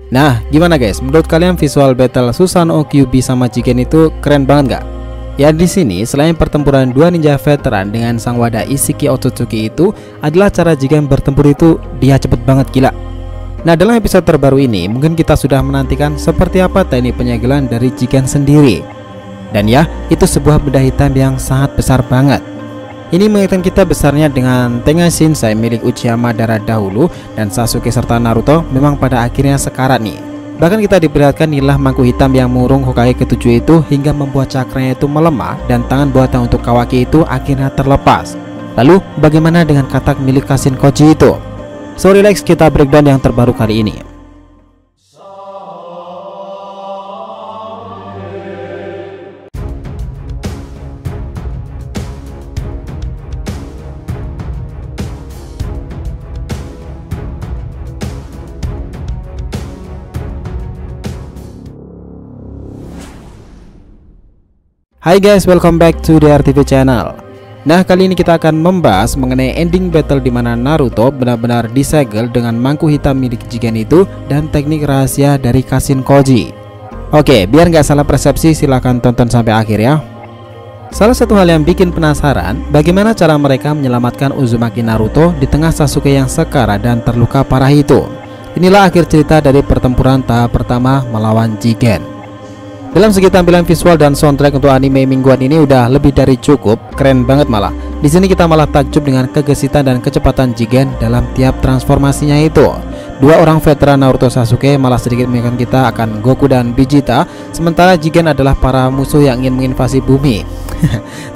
Nah, gimana guys? Menurut kalian visual battle Susanoo Kyuubi sama Jigen itu keren banget nggak? Ya, di sini selain pertempuran dua ninja veteran dengan sang wadah Isshiki Otsutsuki itu adalah cara Jigen bertempur itu dia cepet banget, gila. Nah, dalam episode terbaru ini mungkin kita sudah menantikan seperti apa teknik penyegelan dari Jigen sendiri. Dan ya, itu sebuah benda hitam yang sangat besar banget. Ini mengingatkan kita besarnya dengan Tengai Shinsai milik Uchiha Madara dahulu, dan Sasuke serta Naruto memang pada akhirnya sekarat nih. Bahkan kita diperlihatkan nilah mangkuk hitam yang mengurung Hokage ke-7 itu hingga membuat cakranya itu melemah dan tangan buatan untuk Kawaki itu akhirnya terlepas. Lalu bagaimana dengan katak milik Kashin Koji itu? So relax, kita breakdown yang terbaru kali ini. Hai guys, welcome back to the RTV channel. Nah, kali ini kita akan membahas mengenai ending battle di mana Naruto benar-benar disegel dengan mangkuk hitam milik Jigen itu dan teknik rahasia dari Kashin Koji. Oke, biar nggak salah persepsi silahkan tonton sampai akhir ya. Salah satu hal yang bikin penasaran, bagaimana cara mereka menyelamatkan Uzumaki Naruto di tengah Sasuke yang sekarat dan terluka parah itu. Inilah akhir cerita dari pertempuran tahap pertama melawan Jigen. Dalam segi tampilan visual dan soundtrack untuk anime mingguan ini udah lebih dari cukup, keren banget malah. Di sini kita malah takjub dengan kegesitan dan kecepatan Jigen dalam tiap transformasinya itu. Dua orang veteran Naruto Sasuke malah sedikit mengingatkan kita akan Goku dan Vegeta, sementara Jigen adalah para musuh yang ingin menginvasi bumi.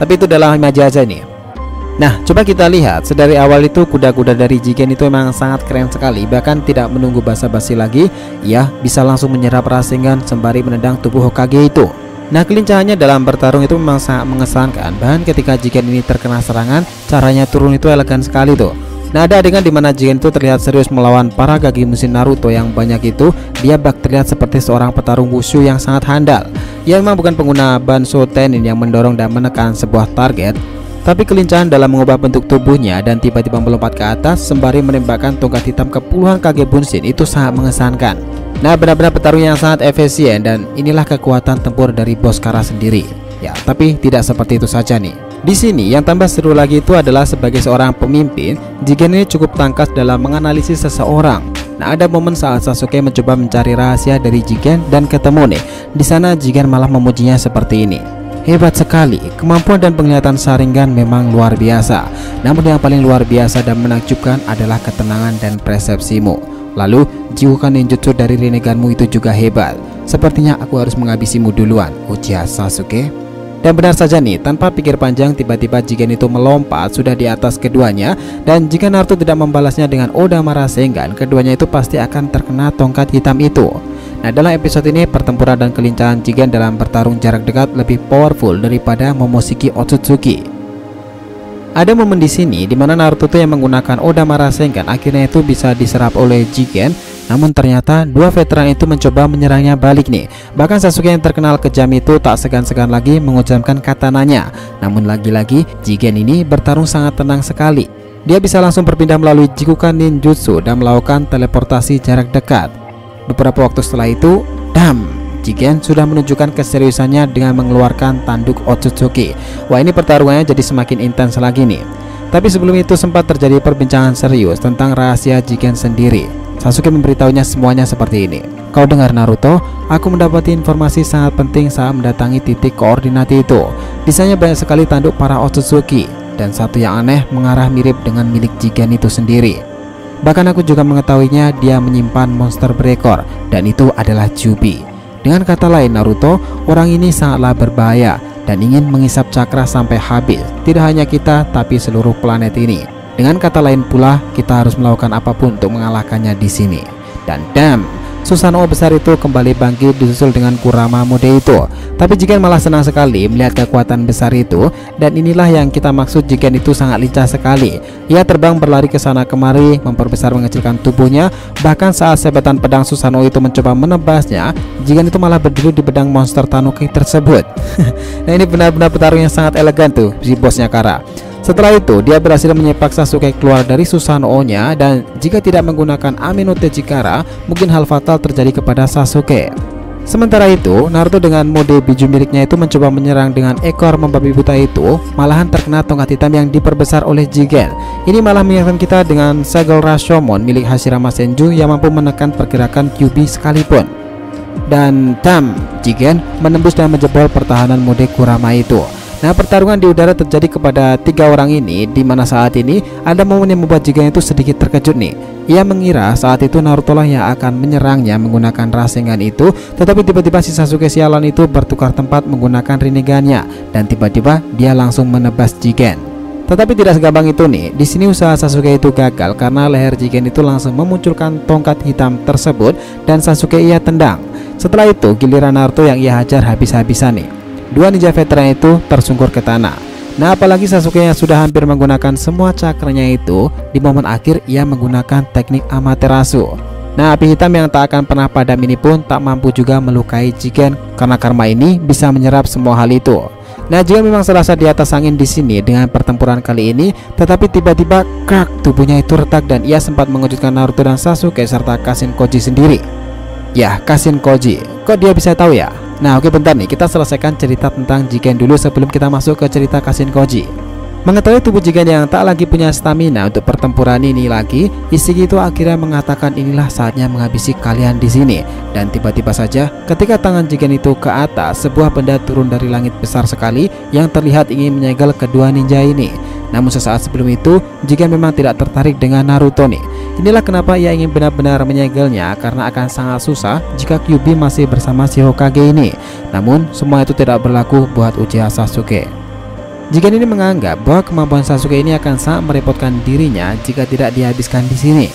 Tapi itu dalam imajinasi aja nih. Nah, coba kita lihat, sedari awal itu kuda-kuda dari Jigen itu memang sangat keren sekali. Bahkan tidak menunggu basa-basi lagi, ia bisa langsung menyerap Rasengan sembari menendang tubuh Hokage itu. Nah, kelincahannya dalam bertarung itu memang sangat mengesankan. Bahkan ketika Jigen ini terkena serangan, caranya turun itu elegan sekali tuh. Nah, ada adegan dimana Jigen itu terlihat serius melawan para gage musin Naruto yang banyak itu. Dia bak terlihat seperti seorang petarung wushu yang sangat handal. Ia memang bukan pengguna Banso Tenin yang mendorong dan menekan sebuah target, tapi kelincahan dalam mengubah bentuk tubuhnya dan tiba-tiba melompat ke atas sembari menembakkan tongkat hitam ke puluhan kage bunshin itu sangat mengesankan. Nah, benar-benar petarung yang sangat efisien, dan inilah kekuatan tempur dari bos Kara sendiri. Ya, tapi tidak seperti itu saja nih. Di sini yang tambah seru lagi itu adalah sebagai seorang pemimpin, Jigen ini cukup tangkas dalam menganalisis seseorang. Nah, ada momen saat Sasuke mencoba mencari rahasia dari Jigen dan ketemu nih. Di sana Jigen malah memujinya seperti ini. Hebat sekali, kemampuan dan penglihatan Sharingan memang luar biasa. Namun yang paling luar biasa dan menakjubkan adalah ketenangan dan persepsimu. Lalu, jiwa ninjutsu dari reneganmu itu juga hebat. Sepertinya aku harus menghabisimu duluan, ujar Sasuke. Dan benar saja nih, tanpa pikir panjang tiba-tiba Jigen itu melompat sudah di atas keduanya. Dan jika Naruto tidak membalasnya dengan Odama Rasengan, keduanya itu pasti akan terkena tongkat hitam itu. Nah, dalam episode ini pertempuran dan kelincahan Jigen dalam bertarung jarak dekat lebih powerful daripada Momoshiki Otsutsuki. Ada momen di sini di mana Naruto yang menggunakan Odama Rasengan akhirnya itu bisa diserap oleh Jigen. Namun ternyata dua veteran itu mencoba menyerangnya balik nih. Bahkan Sasuke yang terkenal kejam itu tak segan-segan lagi mengucapkan katananya. Namun lagi-lagi Jigen ini bertarung sangat tenang sekali. Dia bisa langsung berpindah melalui Jikukan Ninjutsu dan melakukan teleportasi jarak dekat. Beberapa waktu setelah itu, Jigen sudah menunjukkan keseriusannya dengan mengeluarkan tanduk Otsutsuki. Wah, ini pertarungannya jadi semakin intens lagi nih. Tapi sebelum itu sempat terjadi perbincangan serius tentang rahasia Jigen sendiri. Sasuke memberitahunya semuanya seperti ini. Kau dengar Naruto, aku mendapati informasi sangat penting saat mendatangi titik koordinat itu. Di sana banyak sekali tanduk para Otsutsuki, dan satu yang aneh mengarah mirip dengan milik Jigen itu sendiri. Bahkan aku juga mengetahuinya dia menyimpan monster berekor, dan itu adalah Kyuubi. Dengan kata lain Naruto, orang ini sangatlah berbahaya dan ingin mengisap cakra sampai habis. Tidak hanya kita, tapi seluruh planet ini. Dengan kata lain pula, kita harus melakukan apapun untuk mengalahkannya di sini. Dan Susanoo besar itu kembali bangkit disusul dengan Kurama muda itu. Tapi Jigen malah senang sekali melihat kekuatan besar itu. Dan inilah yang kita maksud, Jigen itu sangat lincah sekali. Ia terbang berlari ke sana kemari, memperbesar mengecilkan tubuhnya. Bahkan saat sebetan pedang Susanoo itu mencoba menebasnya, Jigen itu malah berdiri di pedang monster Tanuki tersebut. Nah, ini benar-benar petarung yang sangat elegan tuh si bosnya Kara. Setelah itu dia berhasil menyepak Sasuke keluar dari Susanoo-nya, dan jika tidak menggunakan Ame no Tejikara, mungkin hal fatal terjadi kepada Sasuke. Sementara itu, Naruto dengan mode biju miliknya itu mencoba menyerang dengan ekor membabi buta itu, malahan terkena tongkat hitam yang diperbesar oleh Jigen. Ini malah mengingatkan kita dengan segel Rashomon milik Hashirama Senju yang mampu menekan pergerakan Kyuubi sekalipun. Dan Jigen menembus dan menjebol pertahanan mode Kurama itu. Nah, pertarungan di udara terjadi kepada 3 orang ini, di mana saat ini ada momen yang membuat Jigen itu sedikit terkejut nih. Ia mengira saat itu Naruto lah yang akan menyerangnya menggunakan Rasengan itu, tetapi tiba-tiba si Sasuke sialan itu bertukar tempat menggunakan Rinnegan-nya, dan tiba-tiba dia langsung menebas Jigen. Tetapi tidak segampang itu nih. Di sini usaha Sasuke itu gagal karena leher Jigen itu langsung memunculkan tongkat hitam tersebut dan Sasuke ia tendang. Setelah itu giliran Naruto yang ia hajar habis-habisan nih. 2 ninja veteran itu tersungkur ke tanah. Nah, apalagi Sasuke yang sudah hampir menggunakan semua cakranya itu, di momen akhir ia menggunakan teknik Amaterasu. Nah, api hitam yang tak akan pernah padam ini pun tak mampu juga melukai Jigen karena karma ini bisa menyerap semua hal itu. Nah, Jigen memang serasa di atas angin di sini dengan pertempuran kali ini, tetapi tiba-tiba krak, tubuhnya itu retak dan ia sempat mengejutkan Naruto dan Sasuke serta Kashin Koji sendiri. Ya, Kashin Koji, kok dia bisa tahu ya? Nah, oke, bentar nih, kita selesaikan cerita tentang Jigen dulu sebelum kita masuk ke cerita Kashin Koji. Mengetahui tubuh Jigen yang tak lagi punya stamina untuk pertempuran ini lagi, Ishiki itu akhirnya mengatakan inilah saatnya menghabisi kalian di sini. Dan tiba-tiba saja ketika tangan Jigen itu ke atas, sebuah benda turun dari langit besar sekali yang terlihat ingin menyegel kedua ninja ini. Namun sesaat sebelum itu Jigen memang tidak tertarik dengan Naruto nih. Inilah kenapa ia ingin benar-benar menyegelnya, karena akan sangat susah jika Kyuubi masih bersama si Hokage ini. Namun semua itu tidak berlaku buat Uchiha Sasuke. Jigen ini menganggap bahwa kemampuan Sasuke ini akan sangat merepotkan dirinya jika tidak dihabiskan di sini.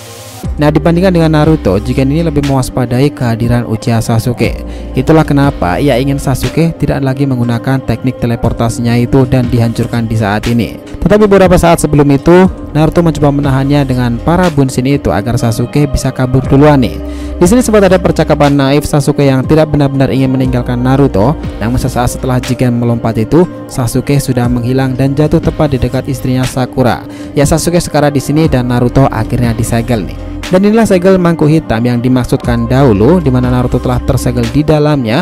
Nah, dibandingkan dengan Naruto, Jigen ini lebih mewaspadai kehadiran Uchiha Sasuke. Itulah kenapa ia ingin Sasuke tidak lagi menggunakan teknik teleportasinya itu dan dihancurkan di saat ini. Tetapi beberapa saat sebelum itu, Naruto mencoba menahannya dengan para bunshin itu agar Sasuke bisa kabur duluan nih. Di sini sempat ada percakapan naif Sasuke yang tidak benar-benar ingin meninggalkan Naruto. Namun sesaat setelah Jigen melompat itu, Sasuke sudah menghilang dan jatuh tepat di dekat istrinya Sakura. Ya, Sasuke sekarang di sini dan Naruto akhirnya disegel nih. Dan inilah segel mangkuk hitam yang dimaksudkan dahulu, di mana Naruto telah tersegel di dalamnya.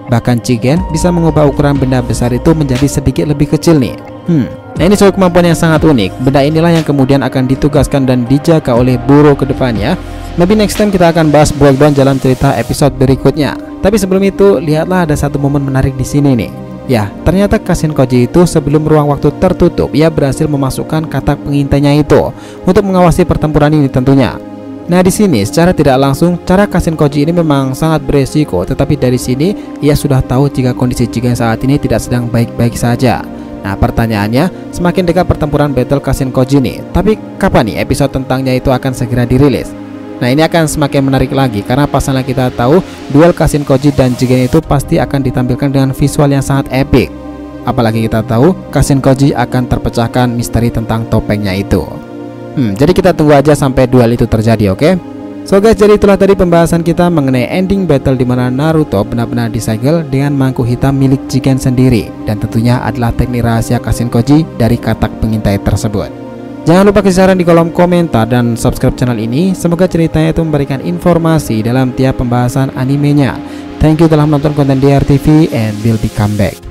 Bahkan Jigen bisa mengubah ukuran benda besar itu menjadi sedikit lebih kecil nih. Nah, ini suatu kemampuan yang sangat unik. Benda inilah yang kemudian akan ditugaskan dan dijaga oleh Buro ke depannya. Maybe next time kita akan bahas breakdown dalam cerita episode berikutnya. Tapi sebelum itu, lihatlah ada satu momen menarik di sini nih. Ya, ternyata Kashin Koji itu sebelum ruang waktu tertutup, ia berhasil memasukkan katak pengintainya itu untuk mengawasi pertempuran ini tentunya. Nah, di sini secara tidak langsung cara Kashin Koji ini memang sangat beresiko, tetapi dari sini ia sudah tahu jika kondisi Jigen saat ini tidak sedang baik-baik saja. Nah, pertanyaannya, semakin dekat pertempuran battle Kashin Koji nih, tapi kapan nih episode tentangnya itu akan segera dirilis? Nah, ini akan semakin menarik lagi karena pasalnya kita tahu duel Kashin Koji dan Jigen itu pasti akan ditampilkan dengan visual yang sangat epic. Apalagi kita tahu Kashin Koji akan terpecahkan misteri tentang topengnya itu. Jadi kita tunggu aja sampai duel itu terjadi, oke? So guys, jadi itulah tadi pembahasan kita mengenai ending battle di mana Naruto benar-benar disegel dengan mangkuk hitam milik Jigen sendiri, dan tentunya adalah teknik rahasia Kashin Koji dari katak pengintai tersebut. Jangan lupa kasih saran di kolom komentar dan subscribe channel ini. Semoga ceritanya itu memberikan informasi dalam tiap pembahasan animenya. Thank you telah menonton konten DRTV and we'll be come back.